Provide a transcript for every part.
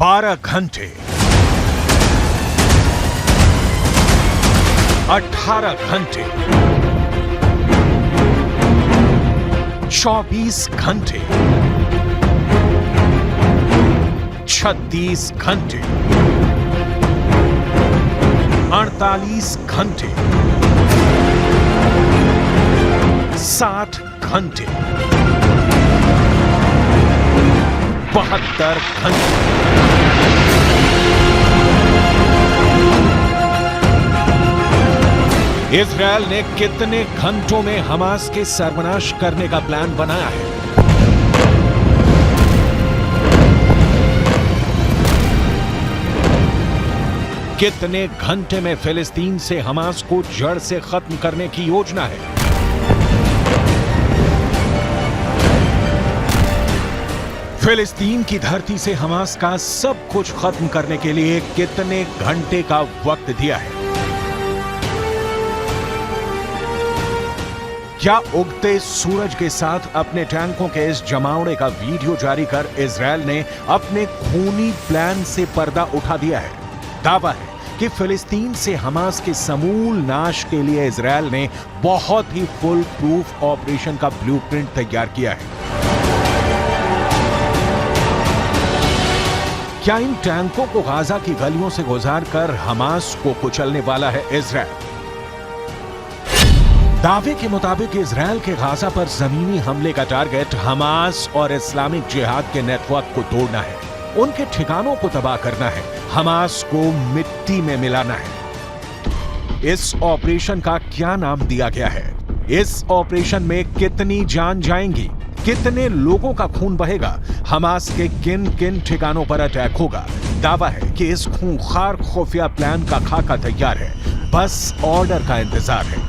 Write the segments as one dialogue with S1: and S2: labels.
S1: 12 घंटे, 18 घंटे, 24 घंटे, 36 घंटे, 48 घंटे, 60 घंटे, 72 घंटे। इजरायल ने कितने घंटों में हमास के सर्वनाश करने का प्लान बनाया है? कितने घंटे में फिलिस्तीन से हमास को जड़ से खत्म करने की योजना है? फिलिस्तीन की धरती से हमास का सब कुछ खत्म करने के लिए कितने घंटे का वक्त दिया है? क्या उगते सूरज के साथ अपने टैंकों के इस जमावड़े का वीडियो जारी कर इजरायल ने अपने खूनी प्लान से पर्दा उठा दिया है? दावा है कि फिलिस्तीन से हमास के समूल नाश के लिए इजरायल ने बहुत ही फुल प्रूफ ऑपरेशन का ब्लूप्रिंट तैयार किया है। क्या इन टैंकों को गाजा की गलियों से गुजारकर हमास को कुचलने वाला है इजरायल? दावे के मुताबिक इजरायल के गाजा पर जमीनी हमले का टारगेट हमास और इस्लामिक जिहाद के नेटवर्क को तोड़ना है, उनके ठिकानों को तबाह करना है, हमास को मिट्टी में मिलाना है। इस ऑपरेशन का क्या नाम दिया गया है? इस ऑपरेशन में कितनी जान जाएंगी? कितने लोगों का खून बहेगा? हमास के किन किन ठिकानों पर अटैक होगा? दावा है कि इस खूंखार खुफिया प्लान का खाका तैयार है, बस ऑर्डर का इंतजार है।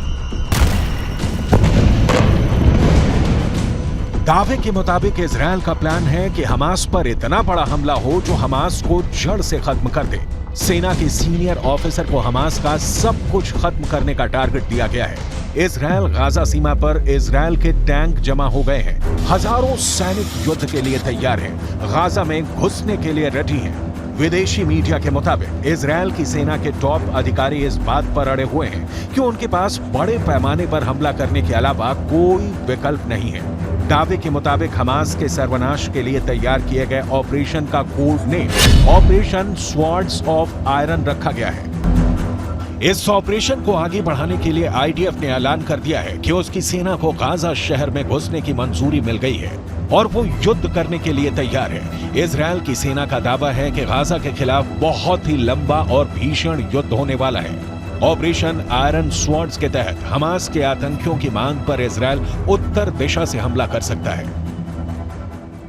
S1: दावे के मुताबिक इजरायल का प्लान है कि हमास पर इतना बड़ा हमला हो जो हमास को जड़ से खत्म कर दे। सेना के सीनियर ऑफिसर को हमास का सब कुछ खत्म करने का टारगेट दिया गया है। इजरायल गाजा सीमा पर इजरायल के टैंक जमा हो गए हैं, हजारों सैनिक युद्ध के लिए तैयार हैं, गाजा में घुसने के लिए रेडी हैं। विदेशी मीडिया के मुताबिक इजरायल की सेना के टॉप अधिकारी इस बात पर अड़े हुए हैं कि उनके पास बड़े पैमाने पर हमला करने के अलावा कोई विकल्प नहीं है। दावे के मुताबिक हमास के सर्वनाश के लिए तैयार किए गए ऑपरेशन का code name operation swords of iron रखा गया है। इस ऑपरेशन को आगे बढ़ाने के लिए आईडीएफ ने ऐलान कर दिया है कि उसकी सेना को गाजा शहर में घुसने की मंजूरी मिल गई है और वो युद्ध करने के लिए तैयार है। इजरायल की सेना का दावा है कि गाजा के खिलाफ बहुत ही लंबा और भीषण युद्ध होने वाला है। ऑपरेशन आयरन स्वॉर्ड्स के तहत हमास के आतंकियों की मांग पर इजरायल उत्तर दिशा से हमला कर सकता है।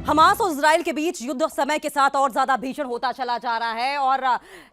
S2: हमास और इजराइल के बीच युद्ध समय के साथ और ज्यादा भीषण होता चला जा रहा है और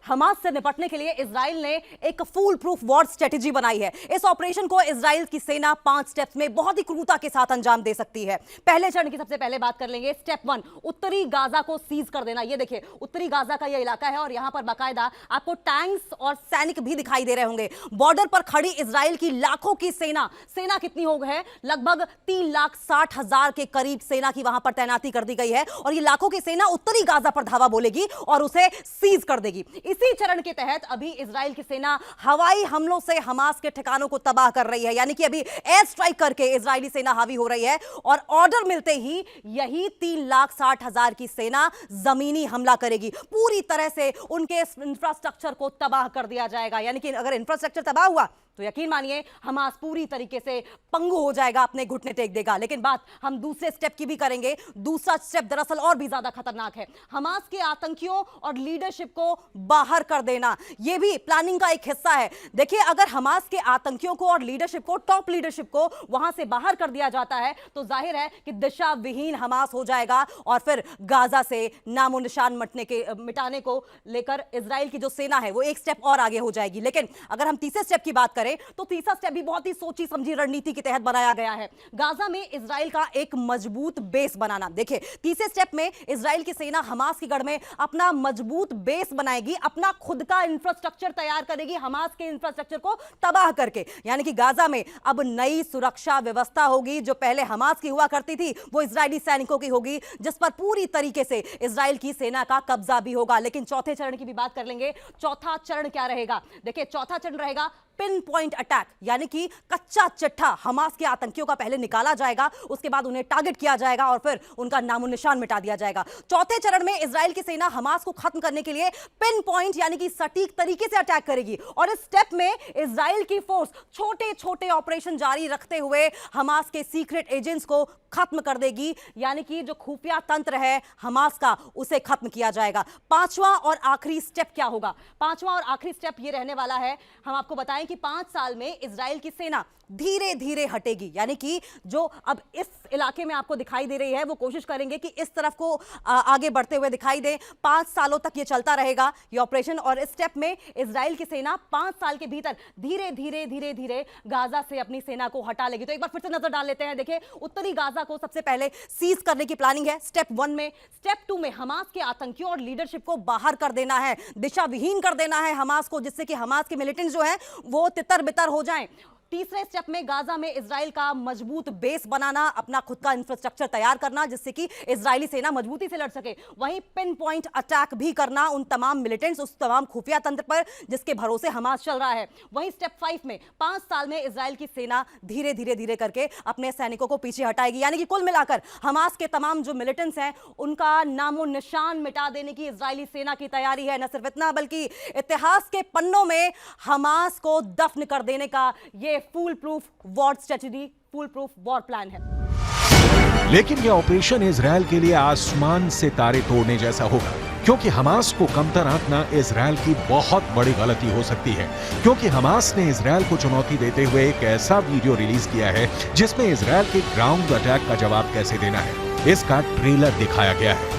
S2: हमास से निपटने के लिए इजराइल ने एक फुल प्रूफ वॉर स्ट्रेटेजी बनाई है। इस ऑपरेशन को इजराइल की सेना 5 स्टेप्स में बहुत ही क्रूरता के साथ अंजाम दे सकती है। पहले चरण की सबसे पहले बात कर लेंगे। स्टेप 1, उत्तरी गाजा को सीज कर देना। ये देखिए उत्तरी गाजा का ये इलाका है और यहां पर बाकायदा आपको टैंक्स और सैनिक भी दिखाई दे रहे होंगे। बॉर्डर पर खड़ी इजराइल की लाखों की सेना कितनी हो गई है? लगभग 3,60,000 के करीब सेना की वहां पर तैनाती दी गई है और ये लाखों की सेना उत्तरी गाजा पर धावा बोलेगी और उसे सीज कर देगी। इसी चरण के तहत अभी इजराइल की सेना हवाई हमलों से हमास के ठिकानों को तबाह कर रही है, यानी कि अभी एयर स्ट्राइक करके इजरायली सेना हावी हो रही है और ऑर्डर मिलते ही यही 3,60,000 की सेना जमीनी हमला करेगी। पूरी तरह से उनके इंफ्रास्ट्रक्चर को तबाह कर दिया जाएगा, यानी कि अगर इंफ्रास्ट्रक्चर तबाह हुआ तो यकीन मानिए हमास पूरी तरीके से पंगु हो जाएगा, अपने घुटने टेक देगा। लेकिन बात हम दूसरे स्टेप की भी करेंगे। दूसरा स्टेप दरअसल और भी ज्यादा खतरनाक है। हमास के आतंकियों और लीडरशिप को बाहर कर देना, यह भी प्लानिंग का एक हिस्सा है। देखिए अगर हमास के आतंकियों को और लीडरशिप को, टॉप लीडरशिप को वहां से बाहर कर दिया जाता है तो जाहिर है कि दिशा विहीन हमास हो जाएगा और फिर गाजा से नामो निशान मिटाने को लेकर इजराइल की जो सेना है वो एक स्टेप और आगे हो जाएगी। लेकिन अगर हम तीसरे स्टेप की बात करें तो तीसरा स्टेप भी बहुत ही सोची समझी रणनीति के तहत बनाया गया है। गाजा में इजराइल का एक मजबूत बेस बनाना। देखिए, तीसरे स्टेप में इजराइल की सेना हमास की गढ़ में अपना मजबूत बेस बनाएगी, अपना खुद का इंफ्रास्ट्रक्चर तैयार करेगी हमास के इंफ्रास्ट्रक्चर को तबाह करके। यानी कि गाजा में अब नई सुरक्षा व्यवस्था होगी, जो पहले हमास की हुआ करती थी वो इजरायली सैनिकों की होगी, जिस पर पूरी तरीके से इजराइल की सेना का कब्जा भी होगा। लेकिन चौथे चरण की भी बात कर लेंगे। चौथा चरण क्या रहेगा? देखिए, चौथा चरण रहेगा पिन पॉइंट अटैक, यानी कि कच्चा चिट्ठा हमास के आतंकियों का पहले निकाला जाएगा, उसके बाद उन्हें टारगेट किया जाएगा और फिर उनका नामो निशान मिटा दिया जाएगा। चौथे चरण में इजराइल की सेना हमास को खत्म करने के लिए पिन पॉइंट यानी कि सटीक तरीके से अटैक करेगी और इस स्टेप में इजराइल की फोर्स छोटे छोटे ऑपरेशन जारी रखते हुए हमास के सीक्रेट एजेंट्स को खत्म कर देगी, यानी कि जो खुफिया तंत्र है हमास का उसे खत्म किया जाएगा। पांचवा और आखिरी स्टेप क्या होगा? पांचवा और आखिरी स्टेप यह रहने वाला है, हम आपको बताएं कि 5 साल में इजराइल की सेना धीरे धीरे हटेगी, यानी कि जो अब इस इलाके में आपको दिखाई दे रही है वो कोशिश करेंगे कि इस तरफ को आगे बढ़ते हुए दिखाई दे। 5 सालों तक ये चलता रहेगा ये ऑपरेशन और इस स्टेप में इजराइल की सेना 5 साल के भीतर धीरे धीरे धीरे धीरे गाजा से अपनी सेना को हटा लेगी। तो एक बार फिर से नजर डाल लेते हैं। देखिए, उत्तरी गाजा को सबसे पहले सीज करने की प्लानिंग है स्टेप 1 में। स्टेप 2 में हमास के आतंकियों और लीडरशिप को बाहर कर देना है, दिशा विहीन कर देना है हमास को, जिससे कि हमास के मिलिटेंट्स जो हैं वो तितर बितर हो जाएं। तीसरे स्टेप में गाजा में इजराइल का मजबूत बेस बनाना, अपना खुद का इंफ्रास्ट्रक्चर तैयार करना जिससे कि इजरायली सेना मजबूती से लड़ सके। वहीं पिन पॉइंट अटैक भी करना उन तमाम मिलिटेंट्स, उस तमाम खुफिया तंत्र पर जिसके भरोसे हमास चल रहा है। वहीं स्टेप 5 में 5 साल में इजराइल की सेना धीरे धीरे धीरे करके अपने सैनिकों को पीछे हटाएगी, यानी कि कुल मिलाकर हमास के तमाम जो मिलिटेंट्स हैं उनका नामो निशान मिटा देने की इजरायली सेना की तैयारी है। न सिर्फ इतना बल्कि इतिहास के पन्नों में हमास को दफन कर देने का ये full proof war strategy, full proof war plan है।
S1: लेकिन यह ऑपरेशन इजरायल के लिए आसमान से तारे तोड़ने जैसा होगा, क्योंकि हमास को कमतर आंकना इजरायल की बहुत बड़ी गलती हो सकती है। क्योंकि हमास ने इजरायल को चुनौती देते हुए एक ऐसा वीडियो रिलीज किया है जिसमें इजरायल के ग्राउंड अटैक का जवाब कैसे देना है इसका ट्रेलर दिखाया गया है।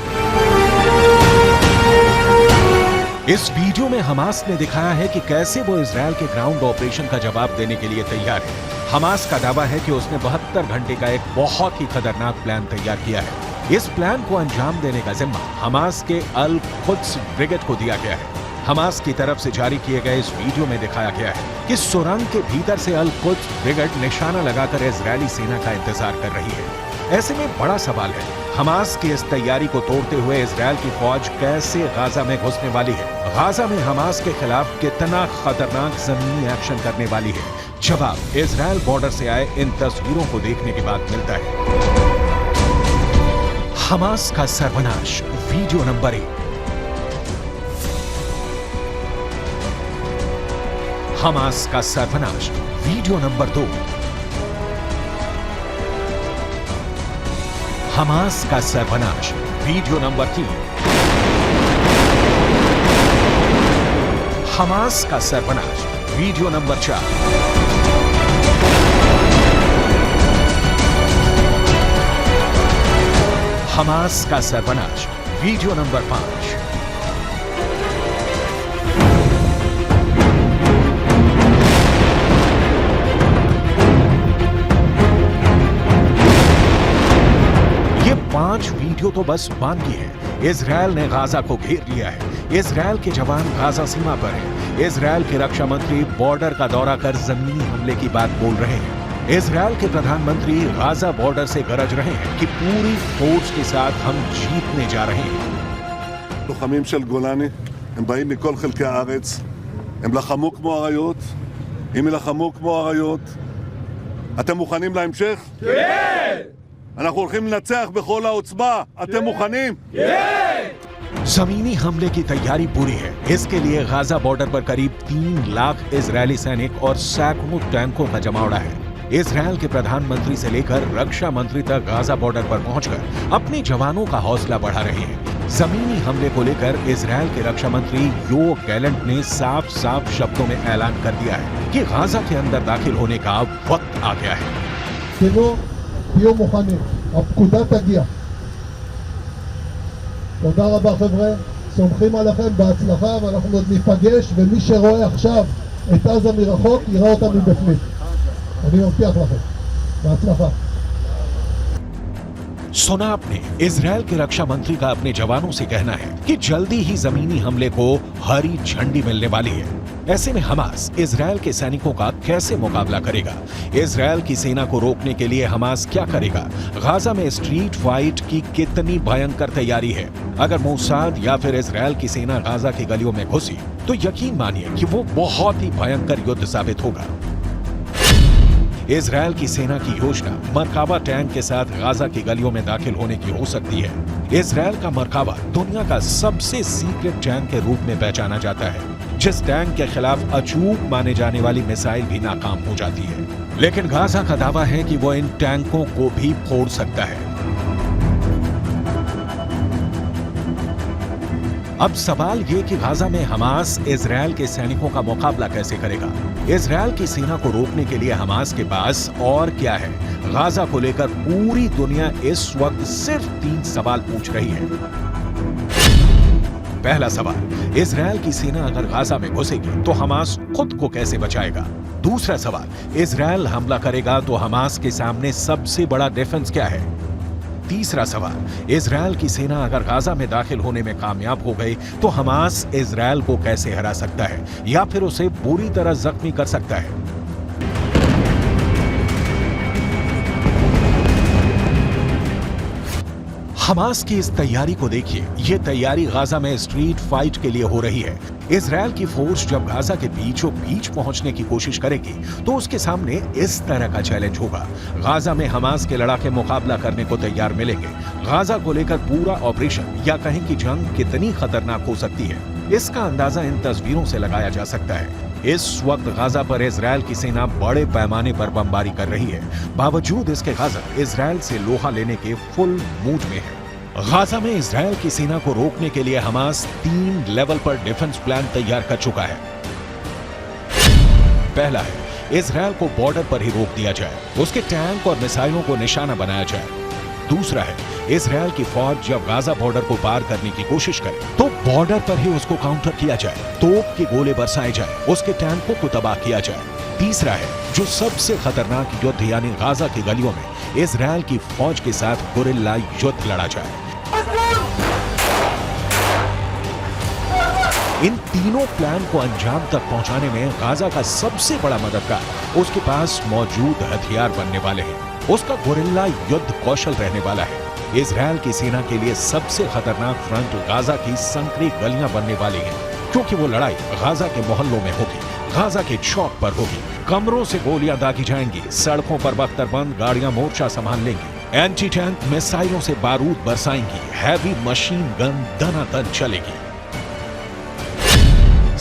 S1: इस वीडियो में हमास ने दिखाया है कि कैसे वो इजरायल के ग्राउंड ऑपरेशन का जवाब देने के लिए तैयार है। हमास का दावा है कि उसने 72 घंटे का एक बहुत ही खतरनाक प्लान तैयार किया है। इस प्लान को अंजाम देने का जिम्मा हमास के अल कुद्स ब्रिगेड को दिया गया है। हमास की तरफ से जारी किए गए इस वीडियो में दिखाया गया है कि सुरंग के भीतर से अल कुद्स ब्रिगेड निशाना लगाकर इजरायली सेना का इंतजार कर रही है। ऐसे में बड़ा सवाल है, हमास की इस तैयारी को तोड़ते हुए इजरायल की फौज कैसे गाजा में घुसने वाली है? गाजा में हमास के खिलाफ कितना खतरनाक जमीनी एक्शन करने वाली है? जवाब इजरायल बॉर्डर से आए इन तस्वीरों को देखने के बाद मिलता है। हमास का सर्वनाश, वीडियो नंबर 1। हमास का सर्वनाश, वीडियो नंबर 2। हमास का सर्वनाश, वीडियो नंबर 3। हमास का सर्वनाश, वीडियो नंबर 4। हमास का सर्वनाश, वीडियो नंबर 5। ये 5 वीडियो तो बस बानगी है। इजरायल ने गाजा को घेर लिया है। इजरायल के जवान गाजा सीमा पर हैं। इजरायल के रक्षा मंत्री बॉर्डर का दौरा कर जमीनी हमले की बात बोल रहे हैं। इजरायल के प्रधानमंत्री गाजा बॉर्डर से गरज रहे हैं कि पूरी फोर्स के साथ हम जीतने जा रहे हैं।
S3: לוחמים של גולני, הם באים מכל חלקי הארץ, הם לחמו כמו אריות, אם ילחמו כמו אריות, אתם מוכנים להמשך? כן! אנחנו הולכים לנצח בכל העוצמה, אתם מוכנים? כן!
S1: जमीनी हमले की तैयारी पूरी है। इसके लिए गाजा बॉर्डर पर करीब 3 लाख इजरायली सैनिक और सैकड़ों टैंकों का जमावड़ा है। इजरायल के प्रधानमंत्री से लेकर रक्षा मंत्री तक गाजा बॉर्डर पर पहुंचकर अपने जवानों का हौसला बढ़ा रहे हैं। जमीनी हमले को लेकर इजरायल के रक्षा मंत्री योव गैलेंट ने साफ साफ शब्दों में ऐलान कर दिया है कि गाजा के अंदर दाखिल होने का वक्त आ गया है।
S4: תהיו מוכנים, הפקודה תגיע. תודה רבה חבר'ה, סומכים עליכם בהצלחה ואנחנו עוד ניפגש, ומי שרואה עכשיו את עזה מרחוק, יראה אותה מבפנים. אני מבטיח לכם. בהצלחה.
S1: सुना आपने, इजराइल के रक्षा मंत्री का अपने जवानों से कहना है कि जल्दी ही जमीनी हमले को हरी झंडी मिलने वाली है। ऐसे में हमास इजराइल के सैनिकों का कैसे मुकाबला करेगा? इजराइल की सेना को रोकने के लिए हमास क्या करेगा? गाजा में स्ट्रीट फाइट की कितनी भयंकर तैयारी है? अगर मोसाद या फिर इजराइल की सेना गाजा की गलियों में घुसी तो यकीन मानिए कि वो बहुत ही भयंकर युद्ध साबित होगा। इजराइल की सेना की योजना मरकाबा टैंक के साथ गाजा की गलियों में दाखिल होने की हो सकती है। इजराइल का मरकाबा दुनिया का सबसे सीक्रेट टैंक के रूप में पहचाना जाता है, जिस टैंक के खिलाफ अचूक माने जाने वाली मिसाइल भी नाकाम हो जाती है। लेकिन गाजा का दावा है कि वो इन टैंकों को भी फोड़ सकता है। अब सवाल ये कि गाजा में हमास इजराइल के सैनिकों का मुकाबला कैसे करेगा? इजराइल की सेना को रोकने के लिए हमास के पास और क्या है? गाजा को लेकर पूरी दुनिया इस वक्त सिर्फ 3 सवाल पूछ रही है। पहला सवाल, इजराइल की सेना अगर गाजा में घुसेगी तो हमास खुद को कैसे बचाएगा? दूसरा सवाल, इजराइल हमला करेगा तो हमास के सामने सबसे बड़ा डिफेंस क्या है? तीसरा सवाल, इजराइल की सेना अगर गाजा में दाखिल होने में कामयाब हो गई तो हमास इजराइल को कैसे हरा सकता है या फिर उसे बुरी तरह जख्मी कर सकता है? हमास की इस तैयारी को देखिए। ये तैयारी गाजा में स्ट्रीट फाइट के लिए हो रही है। इजराइल की फोर्स जब गाजा के बीचों बीच पहुंचने की कोशिश करेगी तो उसके सामने इस तरह का चैलेंज होगा। गाजा में हमास के लड़ाके मुकाबला करने को तैयार मिलेंगे। गाजा को लेकर पूरा ऑपरेशन या कहें कि जंग कितनी खतरनाक हो सकती है, इसका अंदाजा इन तस्वीरों से लगाया जा सकता है। इस वक्त गाजा पर इजराइल की सेना बड़े पैमाने पर बमबारी कर रही है। बावजूद इसके गाजा इजराइल से लोहा लेने के फुल मूड में है। गाजा में इजराइल की सेना को रोकने के लिए हमास 3 लेवल पर डिफेंस प्लान तैयार कर चुका है। पहला है, इजराइल को बॉर्डर पर ही रोक दिया जाए, उसके टैंक और मिसाइलों को निशाना बनाया जाए। दूसरा है, इजराइल की फौज जब गाजा बॉर्डर को पार करने की कोशिश करे तो बॉर्डर पर ही उसको काउंटर किया जाए, तोप के गोले बरसाए जाए, उसके टैंकों को तबाह किया जाए। तीसरा है, जो सबसे खतरनाक युद्ध यानी गाजा की गलियों में इजराइल की फौज के साथ गुरिल्ला युद्ध लड़ा जाए। इन तीनों प्लान को अंजाम तक पहुंचाने में गाजा का सबसे बड़ा मददगार उसके पास मौजूद हथियार बनने वाले हैं। उसका गुरिल्ला युद्ध कौशल रहने वाला है। इजराइल की सेना के लिए सबसे खतरनाक फ्रंट गाजा की संकरी गलियां बनने वाली हैं, क्योंकि वो लड़ाई गाजा के मोहल्लों में होगी, गाजा के चौक पर होगी। कमरों से गोलियां दागी जाएंगी, सड़कों पर बख्तरबंद गाड़ियां मोर्चा संभाल लेंगी, एंटी टैंक मिसाइलों से बारूद बरसाएंगी, हैवी मशीन गन दनादन चलेगी।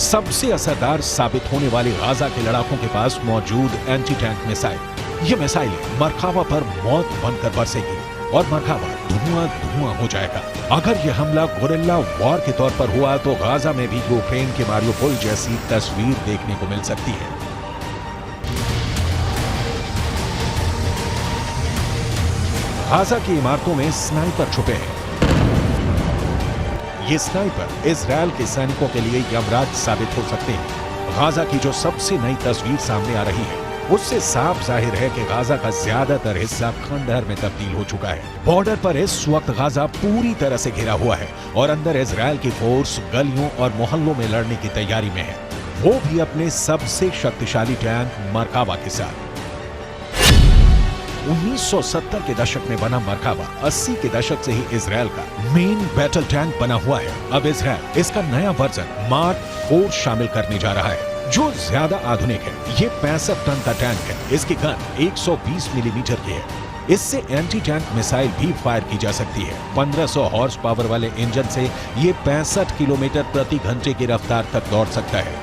S1: सबसे असरदार साबित होने वाले गाजा के लड़ाकों के पास मौजूद एंटी टैंक मिसाइल, ये मिसाइलें मरकाबा पर मौत बनकर बरसेगी और मरकाबा धुआं धुआं हो जाएगा। अगर यह हमला गुरिल्ला वॉर के तौर पर हुआ तो गाजा में भी यूक्रेन के मारियोपोल जैसी तस्वीर देखने को मिल सकती है। गाजा की इमारतों में स्नाइपर छुपे हैं। ये स्नाइपर इजराइल के सैनिकों के लिए यमराज साबित हो सकते हैं। गाजा की जो सबसे नई तस्वीर सामने आ रही है उससे साफ जाहिर है कि गाजा का ज्यादातर हिस्सा खंडहर में तब्दील हो चुका है। बॉर्डर पर इस वक्त गाजा पूरी तरह से घिरा हुआ है और अंदर इजराइल की फोर्स गलियों और मोहल्लों में लड़ने की तैयारी में है, वो भी अपने सबसे शक्तिशाली टैंक मरकाबा के साथ। 1970 के दशक में बना मरकाबा 80 के दशक से ही इजराइल का मेन बैटल टैंक बना हुआ है। अब इजराइल इसका नया वर्जन मार्क 4 शामिल करने जा रहा है, जो ज्यादा आधुनिक है। ये 65 टन का टैंक है। इसकी गन 120 मिलीमीटर की है। इससे एंटी टैंक मिसाइल भी फायर की जा सकती है। 1500 हॉर्स पावर वाले इंजन से ये 65 किलोमीटर प्रति घंटे की रफ्तार तक दौड़ सकता है।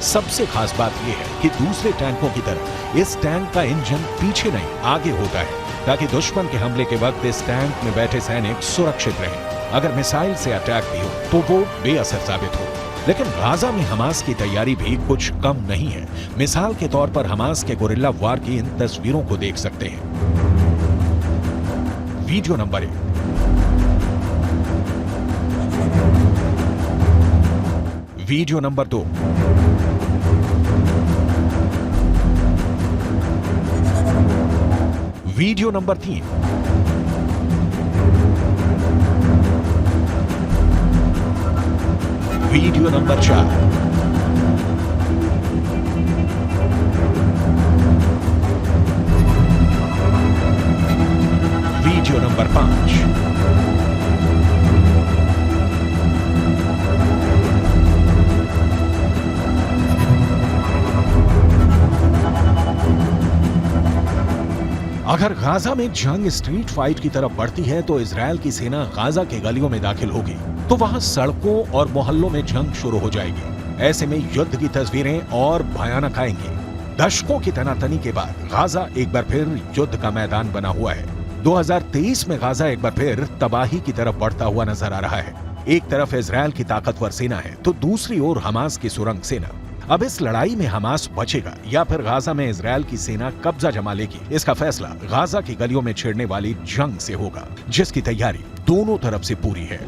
S1: सबसे खास बात यह है कि दूसरे टैंकों की तरह इस टैंक का इंजन पीछे नहीं आगे होता है, ताकि दुश्मन के हमले के वक्त इस टैंक में बैठे सैनिक सुरक्षित रहें। अगर मिसाइल से अटैक भी हो तो वो बेअसर साबित हो। लेकिन गाजा में हमास की तैयारी भी कुछ कम नहीं है। मिसाल के तौर पर हमास के गुरिल्ला वार की इन तस्वीरों को देख सकते हैं। Video number 1। Video number 2, video number 3, video number 4, video number 5, अगर गाजा में जंग स्ट्रीट फाइट की तरफ बढ़ती है तो इजरायल की सेना गाजा के गलियों में दाखिल होगी तो वहां सड़कों और मोहल्लों में जंग शुरू हो जाएगी। ऐसे में युद्ध की तस्वीरें और भयानक आएंगी। दशकों की तनातनी के बाद गाजा एक बार फिर युद्ध का मैदान बना हुआ है। 2023 में गाजा एक बार फिर तबाही की तरफ बढ़ता हुआ नजर आ रहा है। एक तरफ इजरायल की ताकतवर सेना है तो दूसरी ओर हमास की सुरंग सेना। अब इस लड़ाई में हमास बचेगा या फिर गाजा में इजरायल की सेना कब्जा जमा लेगी, इसका फैसला गाजा की गलियों में छिड़ने वाली जंग से होगा, जिसकी तैयारी दोनों तरफ से पूरी है।